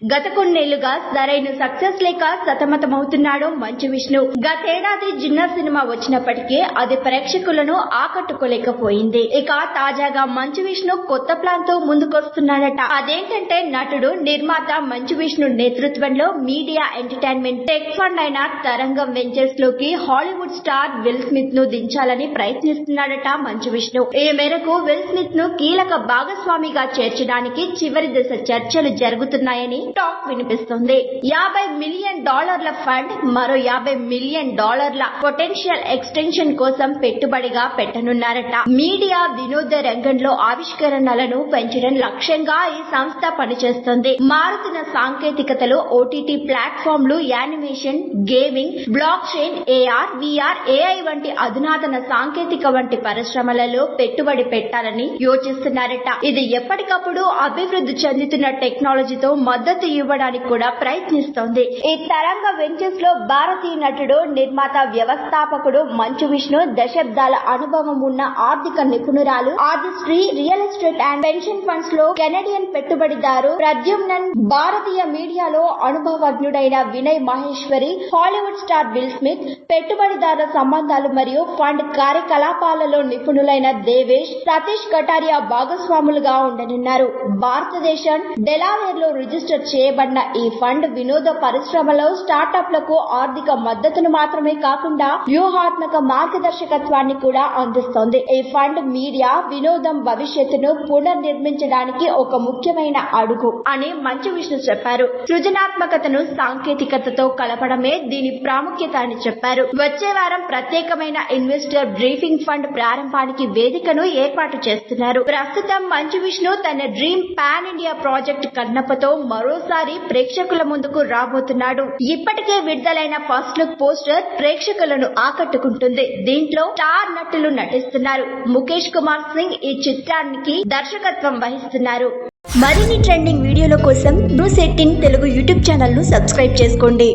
గత కొన్నేళ్లుగా సరైన సక్సెస్ లేక సతమతమవుతున్నాడు మంచు విష్ణు. గతేడాది జిన్నర్ సినిమా వచ్చినప్పటికీ అది ప్రేక్షకులను ఆకట్టుకోలేకపోయింది. ఇక తాజాగా మంచు విష్ణు కొత్త ప్లాన్ తో ముందుకొస్తున్నాడట. అదేంటంటే నటుడు నిర్మాత మంచు విష్ణు నేతృత్వంలో మీడియా ఎంటర్టైన్మెంట్ టెక్ ఫండ్ అయిన తరంగం వెంచర్స్ లోకి హాలీవుడ్ స్టార్ విల్ స్మిత్ ను దించాలని ప్రయత్నిస్తున్నాడట మంచు విష్ణు. ఈ మేరకు విల్ స్మిత్ ను కీలక భాగస్వామిగా చేర్చడానికి చివరి దశ చర్చలు జరుగుతున్నాయని టాక్ వినిపిస్తుంది. $50 మిలియన్ ఫండ్ మరో $50 మిలియన్ పొటెన్షియల్ ఎక్స్టెన్షన్ కోసం పెట్టుబడిగా పెట్టనున్నారట. మీడియా వినోద రంగంలో ఆవిష్కరణలను పెంచడం లక్ష్యంగా ఈ సంస్థ పనిచేస్తుంది. మారుతున్న సాంకేతికతలో ఓటీటీ ప్లాట్ఫామ్లు, animation, gaming, blockchain, AR, VR, AI వంటి అధునాతన సాంకేతిక వంటి పరిశ్రమలలో పెట్టుబడి పెట్టాలని యోచిస్తున్నారట. ఇది ఎప్పటికప్పుడు అభివృద్ధి చెందుతున్న టెక్నాలజీతో మద్దతు ఇవ్వడానికి కూడా ప్రయత్నిస్తోంది. ఈ తరంగ వెంచర్స్ లో భారతీయ నటుడు, నిర్మాత, వ్యవస్థాపకుడు మంచు విష్ణు, దశాబ్దాల అనుభవం ఉన్న ఆర్థిక నిపుణురాలు Adishree, real estate and pension funds లో కెనడియన్ పెట్టుబడిదారు ప్రద్యుమ్నన్, భారతీయ మీడియాలో అనుభవజ్ఞుడైన Vinay Maheshwari, Hollywood star Will Smith, పెట్టుబడిదారుల సంబంధాలు మరియు ఫండ్ కార్యకలాపాలలో నిపుణులైన దేవేష్, సతీష్ కటారియా భాగస్వాములుగా ఉండనున్నారు. భారతదేశం డెలావేర్ లో రిజిస్టర్ చేయబడిన ఈ ఫండ్ వినోద పరిశ్రమలో స్టార్టప్లకు ఆర్థిక మద్దతును మాత్రమే కాకుండా వ్యూహాత్మక మార్గదర్శకత్వాన్ని కూడా అందిస్తోంది. ఈ ఫండ్ మీడియా, వినోదం భవిష్యత్తును పునర్నిర్మించడానికి ఒక ముఖ్యమైన అడుగు అని మంచు విష్ణు చెప్పారు. సృజనాత్మకతను సాంకేతికతతో కలపడమే దీని ప్రాముఖ్యత అని చెప్పారు. వచ్చే వారం ప్రత్యేకమైన ఇన్వెస్టర్ బ్రీఫింగ్ ఫండ్ ప్రారంభానికి వేదికను ఏర్పాటు చేస్తున్నారు. ప్రస్తుతం మంచు విష్ణు తన డ్రీమ్ పాన్ ఇండియా ప్రాజెక్ట్ కన్నప్పతో మరోసారి ప్రేక్షకుల ముందుకు రాబోతున్నాడు. ఇప్పటికే విడుదలైన ఫస్ట్ లుక్ పోస్టర్ ప్రేక్షకులను ఆకట్టుకుంటుంది. దీంట్లో స్టార్ నటులు నటిస్తున్నారు. ముఖేష్ కుమార్ సింగ్ ఈ చిత్రానికి దర్శకత్వం వహిస్తున్నారు. మరిన్ని ట్రెండింగ్ వీడియోల కోసం న్యూస్ 18 తెలుగు యూట్యూబ్ ఛానల్ ను సబ్స్క్రైబ్ చేసుకోండి.